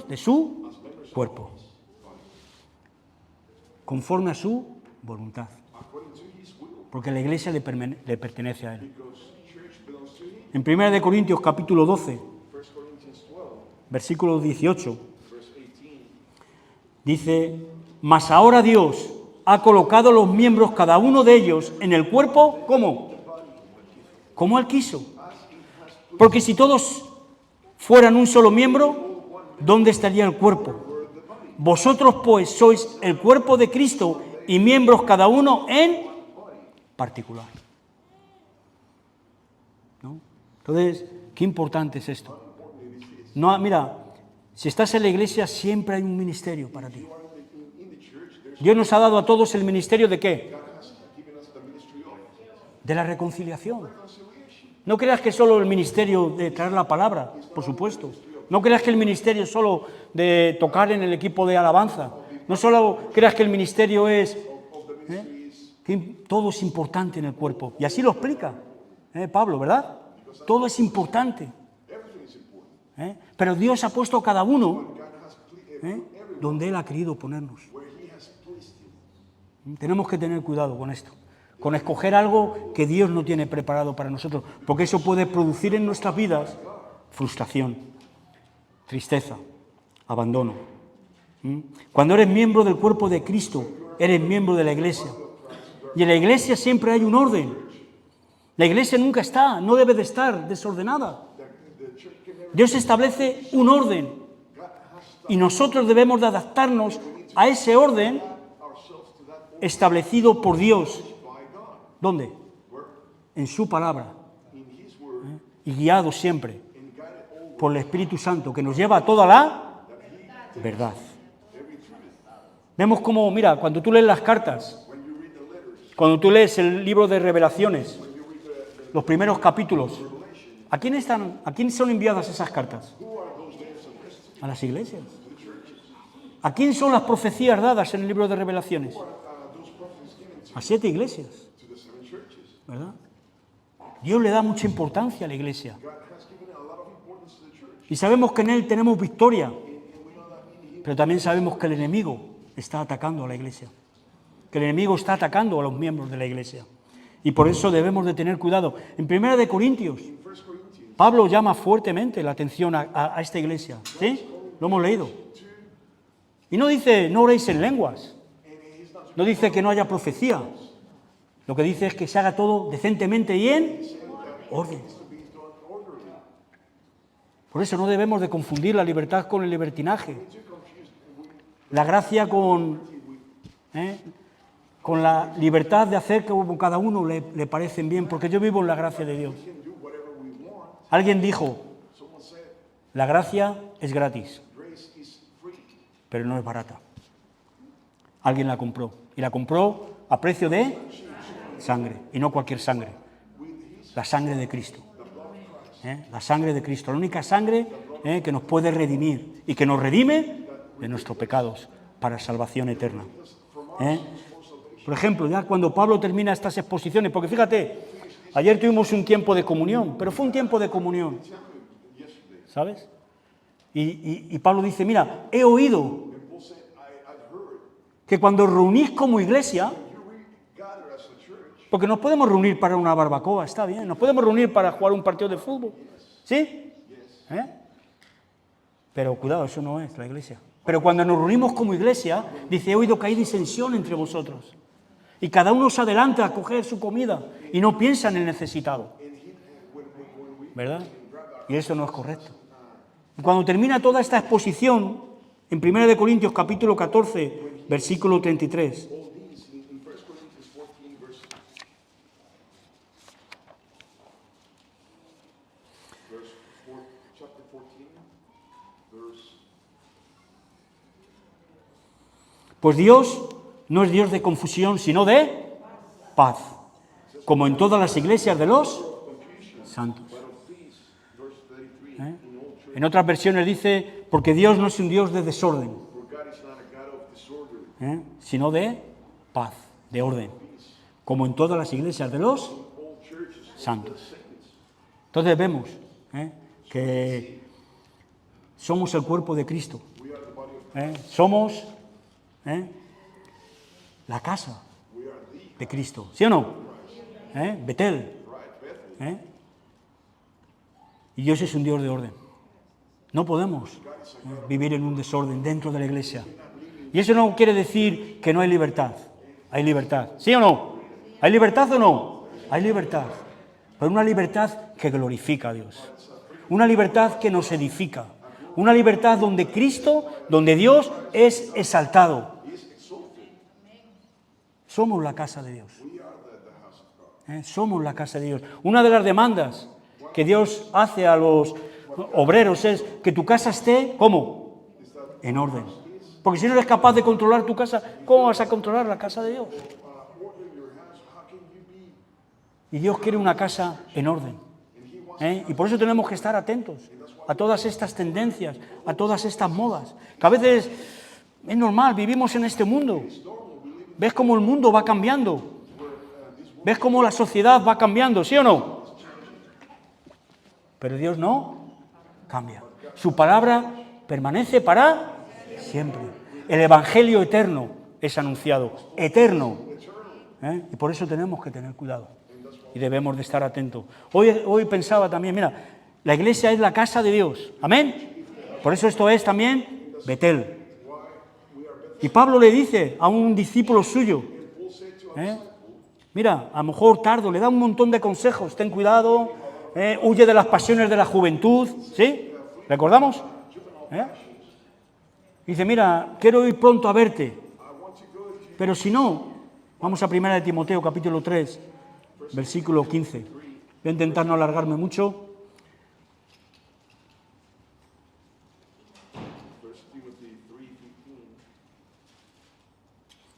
A: de su cuerpo, conforme a su voluntad, porque la iglesia le pertenece a Él. En 1 Corintios capítulo 12, versículo 18, dice, mas ahora Dios ha colocado los miembros, cada uno de ellos, en el cuerpo, ¿cómo? Como Él quiso. Porque si todos fueran un solo miembro, ¿dónde estaría el cuerpo? Vosotros, pues, sois el cuerpo de Cristo y miembros cada uno en particular. ¿No? Entonces, qué importante es esto. No, mira, si estás en la iglesia, siempre hay un ministerio para ti. Dios nos ha dado a todos el ministerio ¿de qué? De la reconciliación. No creas que solo el ministerio de traer la palabra, por supuesto. No creas que el ministerio es solo de tocar en el equipo de alabanza. No solo creas que el ministerio es... que todo es importante en el cuerpo. Y así lo explica Pablo, ¿verdad? Todo es importante.
B: Everything is important.
A: ¿Eh? Pero Dios ha puesto a cada uno
B: God has everyone
A: donde Él ha querido ponernos.
B: where He has placed you.
A: Tenemos que tener cuidado con esto, con escoger algo que Dios no tiene preparado para nosotros, porque eso puede producir en nuestras vidas frustración, tristeza, abandono. Cuando eres miembro del cuerpo de Cristo, eres miembro de la iglesia. Y en la iglesia siempre hay un orden. La iglesia nunca no debe de estar desordenada. Dios establece un orden y nosotros debemos de adaptarnos a ese orden establecido por Dios. ¿Dónde? En su palabra. Y guiado siempre por el Espíritu Santo, que nos lleva a toda la verdad. Vemos cómo, mira, cuando tú lees las cartas, cuando tú lees el libro de Revelaciones, los primeros capítulos, ¿a quién son enviadas esas cartas? A las iglesias. ¿A quién son las profecías dadas en el libro de Revelaciones? A 7 iglesias, ¿verdad? Dios le da mucha importancia a la iglesia. Y sabemos que en Él tenemos victoria, pero también sabemos que el enemigo está atacando a la iglesia, que el enemigo está atacando a los miembros de la iglesia. Y por eso debemos de tener cuidado. En 1 de Corintios, Pablo llama fuertemente la atención a esta iglesia. ¿Sí? Lo hemos leído. Y no dice, no oréis en lenguas. No dice que no haya profecía. Lo que dice es que se haga todo decentemente y en orden. Por eso no debemos de confundir la libertad con el libertinaje. La gracia con la libertad de hacer como cada uno le parecen bien, porque yo vivo en la gracia de Dios. Alguien dijo, la gracia es gratis, pero no es barata. Alguien la compró, y la compró a precio de sangre, y no cualquier sangre, la sangre de Cristo. La sangre de Cristo, la única sangre que nos puede redimir y que nos redime de nuestros pecados para salvación eterna. Por ejemplo, ya cuando Pablo termina estas exposiciones, porque fíjate, ayer tuvimos un tiempo de comunión, pero fue un tiempo de comunión, ¿sabes? Y Pablo dice, mira, he oído que cuando os reunís como iglesia, porque nos podemos reunir para una barbacoa, está bien, nos podemos reunir para jugar un partido de fútbol, ¿sí? Pero cuidado, eso no es la iglesia. Pero cuando nos reunimos como iglesia, dice, he oído que hay disensión entre vosotros. Y cada uno se adelanta a coger su comida y no piensa en el necesitado. ¿Verdad? Y eso no es correcto. Y cuando termina toda esta exposición, en 1 Corintios capítulo 14, versículo 33, pues Dios no es Dios de confusión, sino de paz, como en todas las iglesias de los santos. En otras versiones dice, porque Dios no es un Dios de desorden, sino de paz, de orden, como en todas las iglesias de los santos. Entonces vemos que somos el cuerpo de Cristo, somos la casa de Cristo, ¿sí o no? Betel. Y Dios es un Dios de orden. No podemos vivir en un desorden dentro de la iglesia. Y eso no quiere decir que no hay libertad. Hay libertad, ¿sí o no? ¿Hay libertad o no? Hay libertad. Pero una libertad que glorifica a Dios. Una libertad que nos edifica. Una libertad donde Cristo, donde Dios es exaltado. Somos la casa de Dios. Somos la casa de Dios. Una de las demandas que Dios hace a los obreros es que tu casa esté, ¿cómo? En orden. Porque si no eres capaz de controlar tu casa, ¿cómo vas a controlar la casa de Dios? Y Dios quiere una casa en orden. Y por eso tenemos que estar atentos a todas estas tendencias, a todas estas modas. Que a veces es normal, vivimos en este mundo. ¿Ves cómo el mundo va cambiando? ¿Ves cómo la sociedad va cambiando, sí o no? pero Dios no cambia. Su palabra permanece para siempre. El Evangelio eterno es anunciado, eterno. Y por eso tenemos que tener cuidado y debemos de estar atentos. Hoy pensaba también, mira, la iglesia es la casa de Dios, amén. Por eso esto es también Betel. Y Pablo le dice a un discípulo suyo, mira, a lo mejor tardo, le da un montón de consejos, ten cuidado, huye de las pasiones de la juventud, ¿sí? ¿Recordamos? Dice, mira, quiero ir pronto a verte, pero si no, vamos a 1 de Timoteo, capítulo 3, versículo 15. Voy a intentar no alargarme mucho.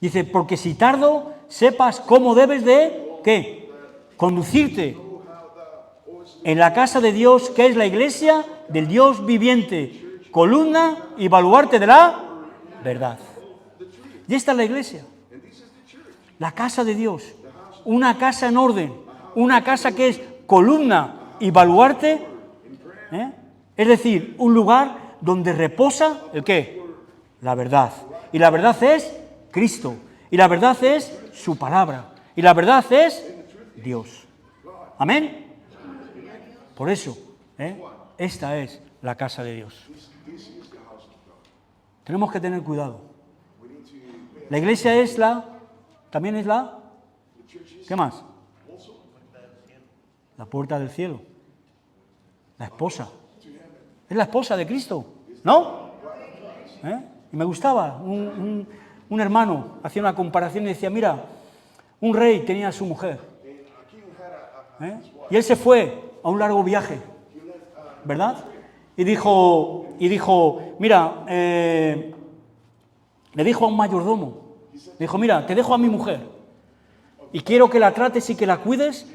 A: Dice, porque si tardo, sepas cómo debes de, ¿qué? Conducirte en la casa de Dios, que es la iglesia del Dios viviente, columna y baluarte de la verdad. Y esta es la iglesia, la casa de Dios, una casa en orden, una casa que es columna y baluarte, es decir, un lugar donde reposa, ¿el qué? La verdad. Y la verdad es Cristo, y la verdad es su palabra, y la verdad es Dios. Amén. Por eso, esta es la casa de Dios. Tenemos que tener cuidado. La iglesia es también es ¿qué más? La puerta del cielo. La esposa. Es la esposa de Cristo, ¿no? Y me gustaba, un hermano hacía una comparación y decía, mira, un rey tenía a su mujer, y él se fue a un largo viaje, ¿verdad? Y dijo, mira, le dijo a un mayordomo, le dijo, mira, te dejo a mi mujer y quiero que la trates y que la cuides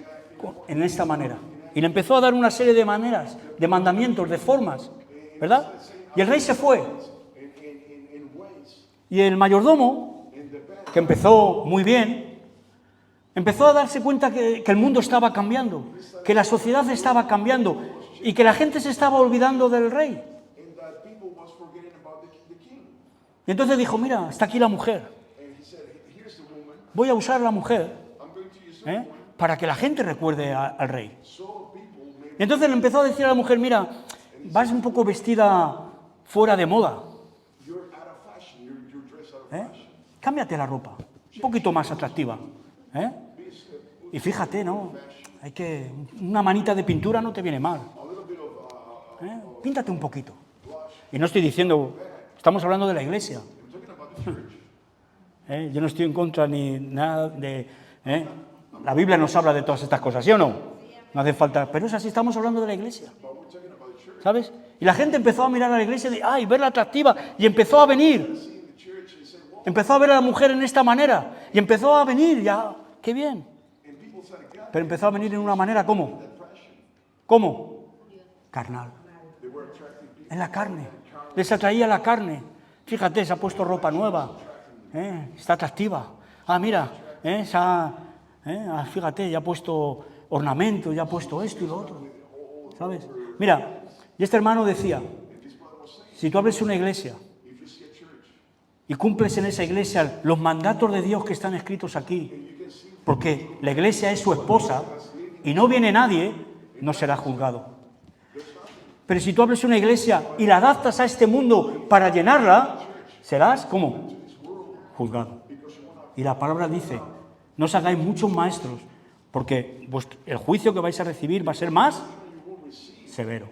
A: en esta manera. Y le empezó a dar una serie de maneras, de mandamientos, de formas, ¿verdad? Y el rey se fue. Y el mayordomo, que empezó muy bien, empezó a darse cuenta que el mundo estaba cambiando, que la sociedad estaba cambiando y que la gente se estaba olvidando del rey. Y entonces dijo, mira, está aquí la mujer. Voy a usar la mujer para que la gente recuerde al rey. Y entonces le empezó a decir a la mujer, mira, vas un poco vestida fuera de moda. Cámbiate la ropa, un poquito más atractiva. Y fíjate, ¿no? Una manita de pintura no te viene mal. Píntate un poquito. Y no estoy diciendo, estamos hablando de la iglesia. Yo no estoy en contra ni nada de... La Biblia nos habla de todas estas cosas, ¿sí o no? No hace falta, pero es así, estamos hablando de la iglesia. ¿Sabes? Y la gente empezó a mirar a la iglesia y verla atractiva, y empezó a venir. Empezó a ver a la mujer en esta manera, y empezó a venir, ya, qué bien. Pero empezó a venir en una manera, ¿cómo? ¿Cómo? Carnal. En la carne. Les atraía la carne. Fíjate, se ha puesto ropa nueva. Está atractiva. Mira, fíjate, ya ha puesto ornamentos, ya ha puesto esto y lo otro. ¿Sabes? Mira, y este hermano decía, si tú abres una iglesia y cumples en esa iglesia los mandatos de Dios que están escritos aquí, porque la iglesia es su esposa y no viene nadie, no será juzgado. Pero si tú abres una iglesia y la adaptas a este mundo para llenarla, serás, ¿cómo? Juzgado. Y la palabra dice, no os hagáis muchos maestros, porque el juicio que vais a recibir va a ser más severo.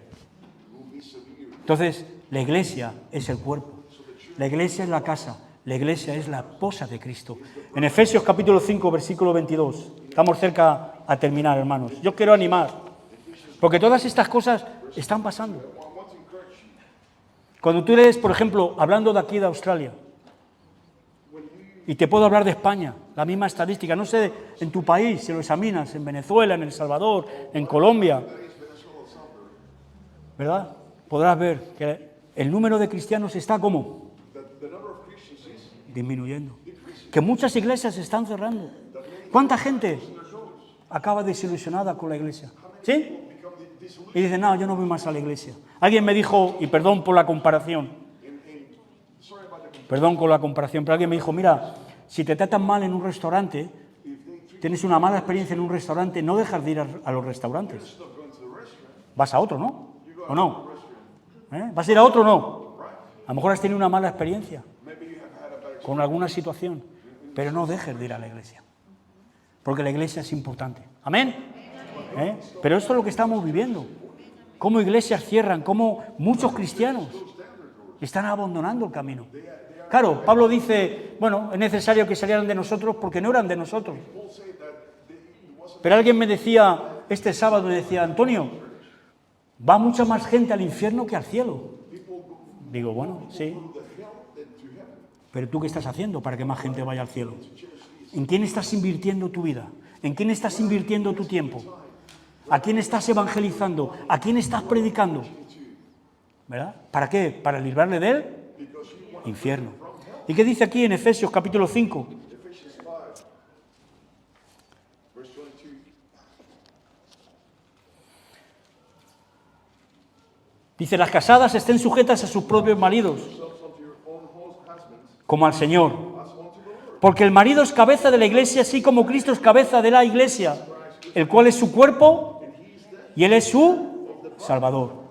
A: Entonces, la iglesia es el cuerpo, la iglesia es la casa, la iglesia es la esposa de Cristo. En Efesios capítulo 5, versículo 22, estamos cerca a terminar, hermanos. Yo quiero animar, porque todas estas cosas están pasando. Cuando tú lees, por ejemplo, hablando de aquí de Australia, y te puedo hablar de España, la misma estadística, no sé, en tu país, si lo examinas, en Venezuela, en El Salvador, en Colombia, ¿verdad? Podrás ver que el número de cristianos está como disminuyendo, que muchas iglesias se están cerrando. ¿Cuánta gente acaba desilusionada con la iglesia? ¿Sí? Y dicen, no, yo no voy más a la iglesia. Alguien me dijo, y perdón por la comparación, pero alguien me dijo, mira, si te tratan mal en un restaurante, tienes una mala experiencia en un restaurante, no dejas de ir a los restaurantes. Vas a otro, ¿no? ¿O no? ¿Vas a ir a otro o no? A lo mejor has tenido una mala experiencia con alguna situación, pero no dejes de ir a la iglesia, porque la iglesia es importante. ¿Amén? Pero esto es lo que estamos viviendo. Cómo iglesias cierran, cómo muchos cristianos están abandonando el camino. Claro, Pablo dice, bueno, es necesario que salieran de nosotros porque no eran de nosotros. Pero alguien me decía, este sábado me decía, Antonio, va mucha más gente al infierno que al cielo. Digo, bueno, sí. Pero ¿tú qué estás haciendo para que más gente vaya al cielo? ¿En quién estás invirtiendo tu vida? ¿En quién estás invirtiendo tu tiempo? ¿A quién estás evangelizando? ¿A quién estás predicando? ¿Verdad? ¿Para qué? ¿Para librarle del infierno? ¿Y qué dice aquí en Efesios capítulo 5? Dice, las casadas estén sujetas a sus propios maridos, como al Señor. Porque el marido es cabeza de la iglesia, así como Cristo es cabeza de la iglesia, el cual es su cuerpo y Él es su Salvador.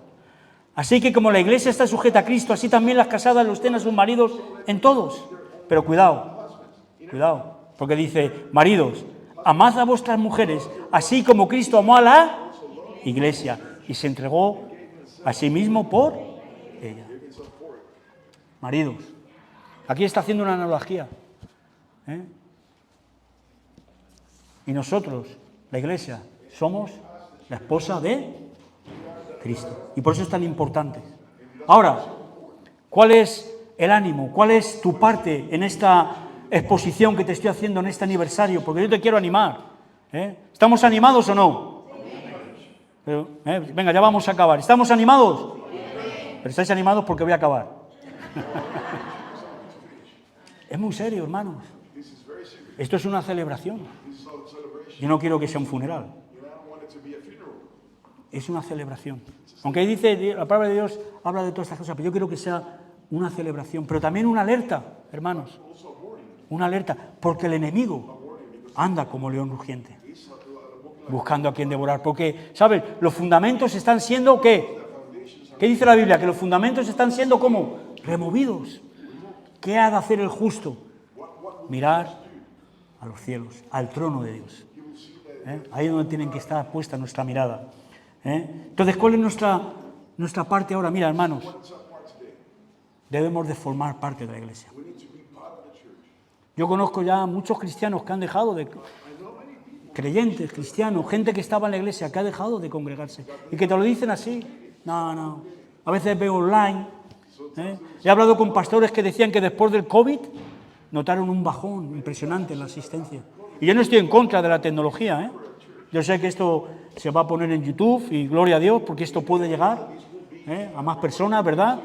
A: Así que como la iglesia está sujeta a Cristo, así también las casadas lo estén a sus maridos en todos. Pero cuidado, porque dice, maridos, amad a vuestras mujeres, así como Cristo amó a la iglesia y se entregó a sí mismo por ella. Maridos, aquí está haciendo una analogía. Y nosotros, la iglesia, somos la esposa de Cristo. Y por eso es tan importante. Ahora, ¿cuál es el ánimo? ¿Cuál es tu parte en esta exposición que te estoy haciendo en este aniversario? Porque yo te quiero animar. ¿Estamos animados o no? Pero, venga, ya vamos a acabar. ¿Estamos animados? Pero estáis animados porque voy a acabar. Es muy serio, hermanos. Esto es una celebración. Yo no quiero que sea un funeral. Es una celebración. Aunque ahí dice, la palabra de Dios habla de todas estas cosas, pero yo quiero que sea una celebración, pero también una alerta, hermanos. Una alerta, porque el enemigo anda como león rugiente, buscando a quien devorar. Porque, ¿sabes? Los fundamentos están siendo, ¿qué? ¿Qué dice la Biblia? Que los fundamentos están siendo, ¿cómo? Removidos. ¿Qué ha de hacer el justo? Mirar a los cielos, al trono de Dios. Ahí es donde tienen que estar puesta nuestra mirada. Entonces, ¿cuál es nuestra parte ahora? Mira, hermanos, debemos de formar parte de la iglesia. Yo conozco ya muchos cristianos que han dejado de... creyentes, cristianos, gente que estaba en la iglesia, que ha dejado de congregarse. Y que te lo dicen así. No. A veces veo online. He hablado con pastores que decían que después del COVID notaron un bajón impresionante en la asistencia. Y yo no estoy en contra de la tecnología, Yo sé que esto se va a poner en YouTube y gloria a Dios porque esto puede llegar a más personas, ¿verdad?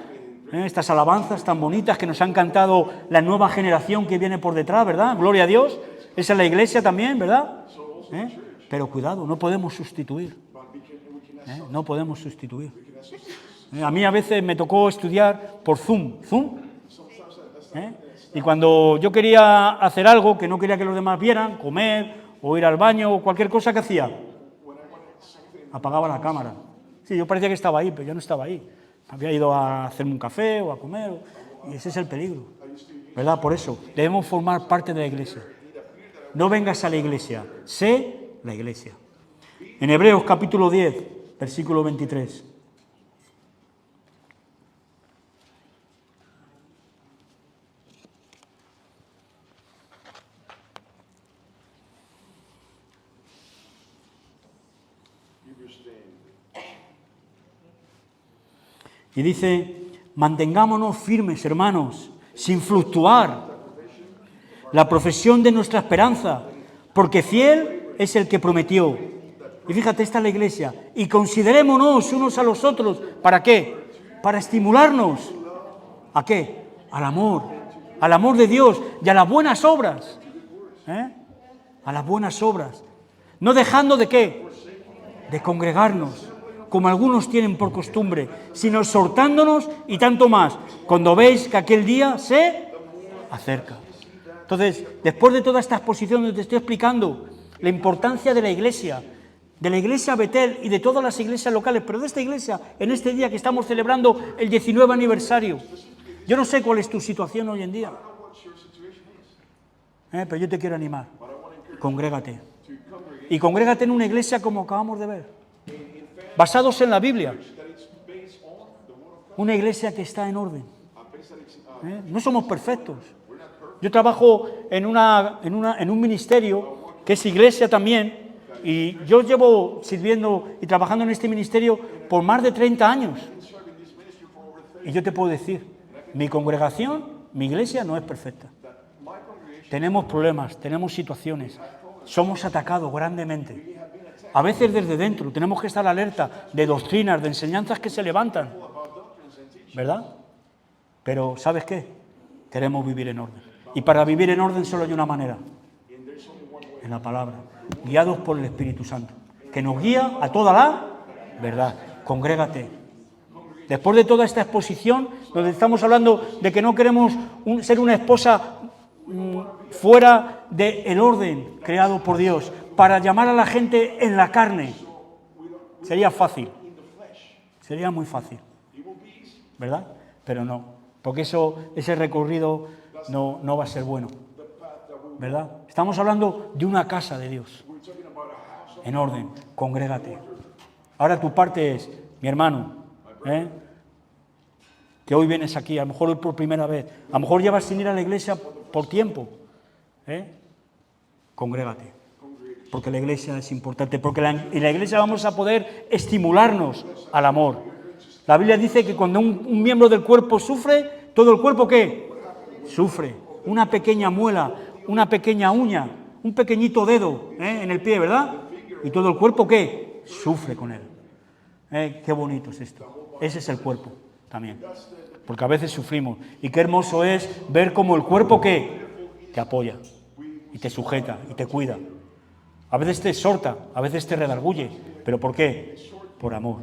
A: Estas alabanzas tan bonitas que nos han cantado la nueva generación que viene por detrás, ¿verdad? Gloria a Dios. Esa es la iglesia también, ¿verdad? Pero cuidado, no podemos sustituir. No podemos sustituir. A mí a veces me tocó estudiar por Zoom. Y cuando yo quería hacer algo que no quería que los demás vieran, comer o ir al baño o cualquier cosa, que hacía, apagaba la cámara. Sí, yo parecía que estaba ahí, pero yo no estaba ahí. Había ido a hacerme un café o a comer, y ese es el peligro, ¿verdad? Por eso, debemos formar parte de la iglesia. No vengas a la iglesia, sé la iglesia. En Hebreos capítulo 10, versículo 23. Y dice, mantengámonos firmes, hermanos, sin fluctuar, la profesión de nuestra esperanza, porque fiel es el que prometió. Y fíjate, esta es la iglesia. Y considerémonos unos a los otros, ¿para qué? Para estimularnos. ¿A qué? Al amor de Dios y a las buenas obras. A las buenas obras. No dejando de qué? De congregarnos. como algunos tienen por costumbre, sino exhortándonos y tanto más, cuando veis que aquel día se acerca. Entonces, después de toda esta exposición donde te estoy explicando la importancia de la iglesia Betel y de todas las iglesias locales, pero de esta iglesia, en este día que estamos celebrando el 19 aniversario, yo no sé cuál es tu situación hoy en día, pero yo te quiero animar, congrégate. Y congrégate en una iglesia como acabamos de ver, basados en la Biblia, una iglesia que está en orden. No somos perfectos. Yo trabajo en un ministerio que es iglesia también, y yo llevo sirviendo y trabajando en este ministerio por más de 30 años. Y yo te puedo decir, mi congregación, mi iglesia no es perfecta. Tenemos problemas, tenemos situaciones, somos atacados grandemente. A veces desde dentro, tenemos que estar alerta de doctrinas, de enseñanzas que se levantan, ¿verdad? Pero, ¿sabes qué? Queremos vivir en orden. Y para vivir en orden solo hay una manera, en la palabra, guiados por el Espíritu Santo, que nos guía a toda la verdad. Congrégate. Después de toda esta exposición, donde estamos hablando de que no queremos ser una esposa fuera del orden creado por Dios, para llamar a la gente en la carne, sería fácil, sería muy fácil, ¿verdad? Pero no, porque ese recorrido no va a ser bueno, ¿verdad? Estamos hablando de una casa de Dios, en orden, congrégate. Ahora tu parte es, mi hermano, que hoy vienes aquí, a lo mejor hoy por primera vez, a lo mejor llevas sin ir a la iglesia por tiempo, congrégate, porque la iglesia es importante, porque en la iglesia vamos a poder estimularnos al amor. La Biblia dice que cuando un miembro del cuerpo sufre, ¿todo el cuerpo qué? Sufre. Una pequeña muela, una pequeña uña, un pequeñito dedo en el pie, ¿verdad? ¿Y todo el cuerpo qué? Sufre con él. Qué bonito es esto. Ese es el cuerpo también, porque a veces sufrimos. Y qué hermoso es ver cómo el cuerpo ¿qué? Te apoya y te sujeta y te cuida. A veces te exhorta, a veces te redarguye. ¿Pero por qué? Por amor.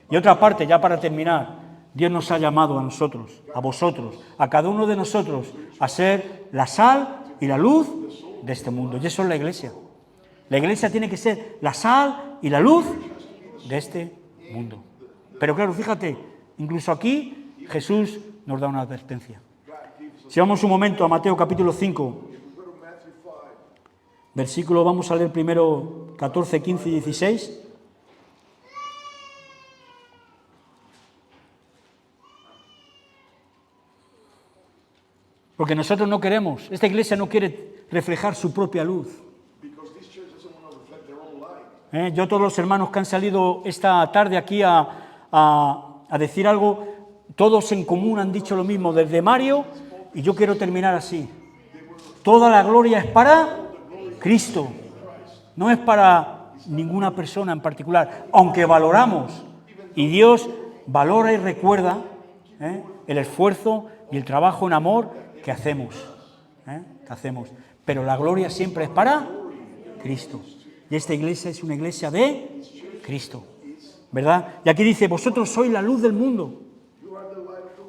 A: Y otra parte, ya para terminar, Dios nos ha llamado a nosotros, a vosotros, a cada uno de nosotros, a ser la sal y la luz de este mundo. Y eso es la iglesia. La iglesia tiene que ser la sal y la luz de este mundo. Pero claro, fíjate, incluso aquí Jesús nos da una advertencia. Si vamos un momento a Mateo capítulo 5, versículo, vamos a leer primero 14, 15 y 16. Porque nosotros no queremos, esta iglesia no quiere reflejar su propia luz. Yo, todos los hermanos que han salido esta tarde aquí a decir algo, todos en común han dicho lo mismo, desde Mario, y yo quiero terminar así. Toda la gloria es para Cristo, no es para ninguna persona en particular, aunque valoramos, y Dios valora y recuerda el esfuerzo y el trabajo en amor que hacemos, pero la gloria siempre es para Cristo, y esta iglesia es una iglesia de Cristo, ¿verdad? Y aquí dice, vosotros sois la luz del mundo.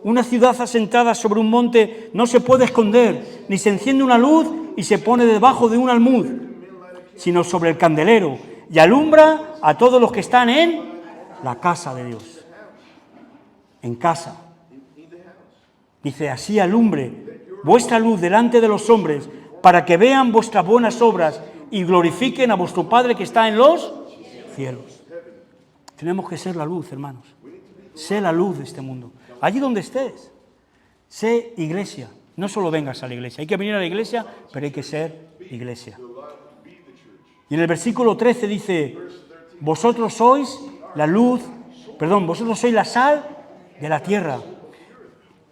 A: Una ciudad asentada sobre un monte no se puede esconder, ni se enciende una luz y se pone debajo de un almud, sino sobre el candelero, y alumbra a todos los que están en la casa de Dios. En casa. Dice, así alumbre vuestra luz delante de los hombres, para que vean vuestras buenas obras y glorifiquen a vuestro Padre que está en los cielos. Tenemos que ser la luz, hermanos. Sé la luz de este mundo. Allí donde estés, sé iglesia. No solo vengas a la iglesia. Hay que venir a la iglesia, pero hay que ser iglesia. Y en el versículo 13 dice, vosotros sois la sal de la tierra.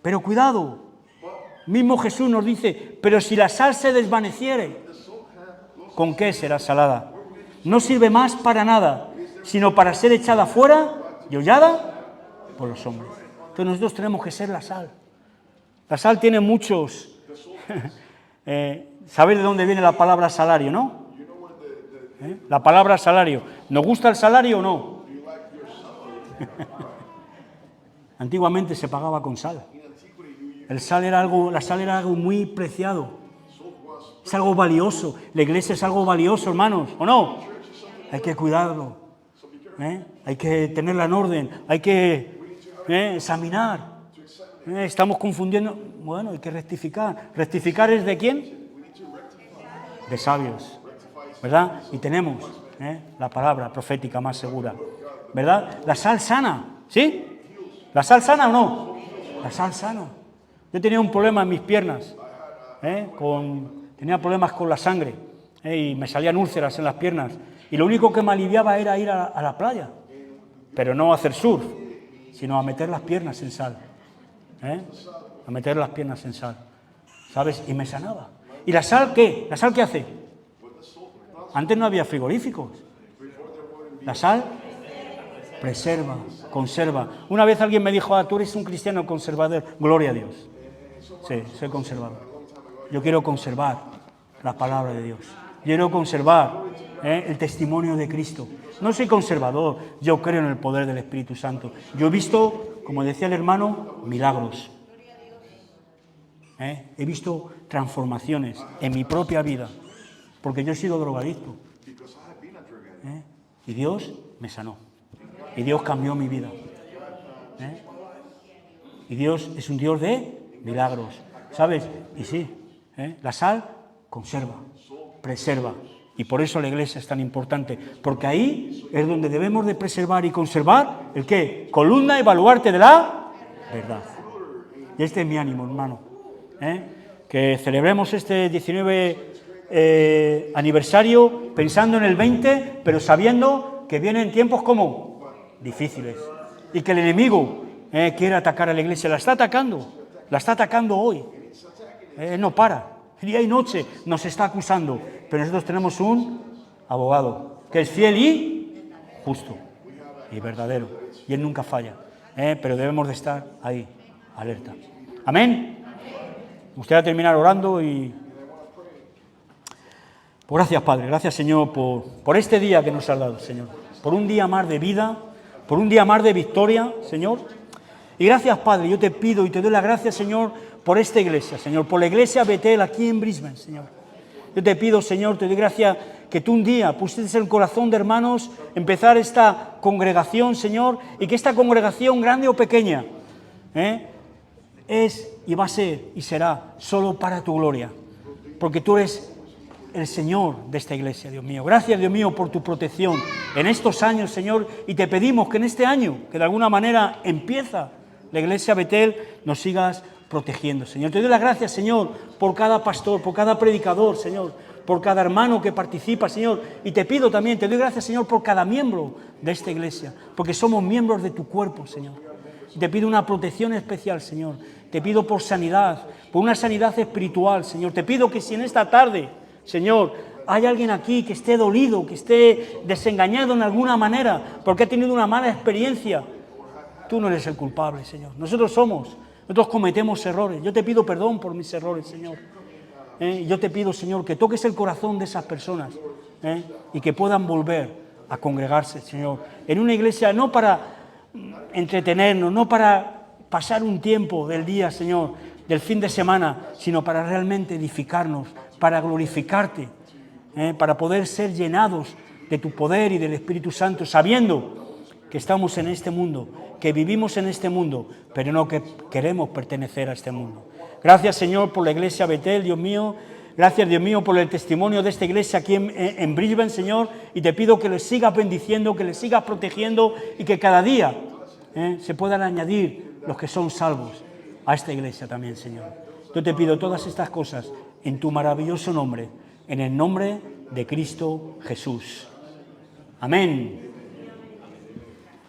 A: Pero cuidado, mismo Jesús nos dice, pero si la sal se desvaneciere, ¿con qué será salada? No sirve más para nada, sino para ser echada fuera y hollada por los hombres. Entonces nosotros tenemos que ser la sal. La sal tiene muchos... ¿Sabéis de dónde viene la palabra salario, no? La palabra salario. ¿Nos gusta el salario o no? Antiguamente se pagaba con sal. La sal era algo muy preciado. Es algo valioso. La iglesia es algo valioso, hermanos, ¿o no? Hay que cuidarlo. Hay que tenerla en orden. Hay que examinar. Estamos confundiendo. Bueno, hay que rectificar. ¿Rectificar es de quién? De sabios, ¿verdad? Y tenemos la palabra profética más segura, ¿verdad? La sal sana, ¿sí? ¿La sal sana o no? La sal sana. Yo tenía un problema en mis piernas, tenía problemas con la sangre, y me salían úlceras en las piernas, y lo único que me aliviaba era ir a la playa, pero no a hacer surf, sino a meter las piernas en sal, a meter las piernas en sal, ¿sabes? Y me sanaba. ¿Y la sal qué? ¿La sal qué hace? Antes no había frigoríficos. La sal preserva, conserva. Una vez alguien me dijo, tú eres un cristiano conservador. Gloria a Dios. Sí, soy conservador. Yo quiero conservar la palabra de Dios. Quiero conservar el testimonio de Cristo. No soy conservador, yo creo en el poder del Espíritu Santo. Yo he visto, como decía el hermano, milagros. He visto transformaciones en mi propia vida, porque yo he sido drogadicto. Y Dios me sanó. Y Dios cambió mi vida. Y Dios es un Dios de milagros, ¿sabes? Y sí, la sal conserva, preserva. Y por eso la iglesia es tan importante, porque ahí es donde debemos de preservar y conservar, ¿el qué? Columna y baluarte de la verdad. Y este es mi ánimo, hermano. Que celebremos este 19 aniversario pensando en el 20, pero sabiendo que vienen tiempos como difíciles y que el enemigo quiere atacar a la iglesia. La está atacando hoy. No para, día y noche nos está acusando, pero nosotros tenemos un abogado que es fiel y justo y verdadero, y él nunca falla, pero debemos de estar ahí, alerta. Amén. Me gustaría terminar orando y... Pues gracias, Padre, gracias, Señor, por este día que nos has dado, Señor, por un día más de vida, por un día más de victoria, Señor. Y gracias, Padre, yo te pido y te doy las gracias, Señor, por esta iglesia, Señor, por la iglesia Betel aquí en Brisbane, Señor. Yo te pido, Señor, te doy gracias que tú un día pusiste en el corazón de hermanos empezar esta congregación, Señor, y que esta congregación, grande o pequeña, es y va a ser y será solo para tu gloria, porque tú eres el Señor de esta iglesia, Dios mío. Gracias, Dios mío, por tu protección en estos años, Señor, y te pedimos que en este año, que de alguna manera empieza la iglesia Betel, nos sigas protegiendo, Señor. Te doy las gracias, Señor, por cada pastor, por cada predicador, Señor, por cada hermano que participa, Señor, y te pido también, te doy gracias, Señor, por cada miembro de esta iglesia, porque somos miembros de tu cuerpo, Señor. Y te pido una protección especial, Señor. Te pido por sanidad, por una sanidad espiritual, Señor. Te pido que si en esta tarde, Señor, hay alguien aquí que esté dolido, que esté desengañado en alguna manera, porque ha tenido una mala experiencia, tú no eres el culpable, Señor. Nosotros cometemos errores. Yo te pido perdón por mis errores, Señor. Yo te pido, Señor, que toques el corazón de esas personas y que puedan volver a congregarse, Señor, en una iglesia no para entretenernos, no para pasar un tiempo del día, Señor, del fin de semana, sino para realmente edificarnos, para glorificarte, para poder ser llenados de tu poder y del Espíritu Santo, sabiendo que estamos en este mundo, que vivimos en este mundo, pero no que queremos pertenecer a este mundo. Gracias, Señor, por la iglesia Betel, Dios mío. Gracias, Dios mío, por el testimonio de esta iglesia aquí en Brisbane, Señor, y te pido que les sigas bendiciendo, que les sigas protegiendo y que cada día se puedan añadir los que son salvos a esta iglesia también, Señor. Yo te pido todas estas cosas en tu maravilloso nombre, en el nombre de Cristo Jesús. Amén.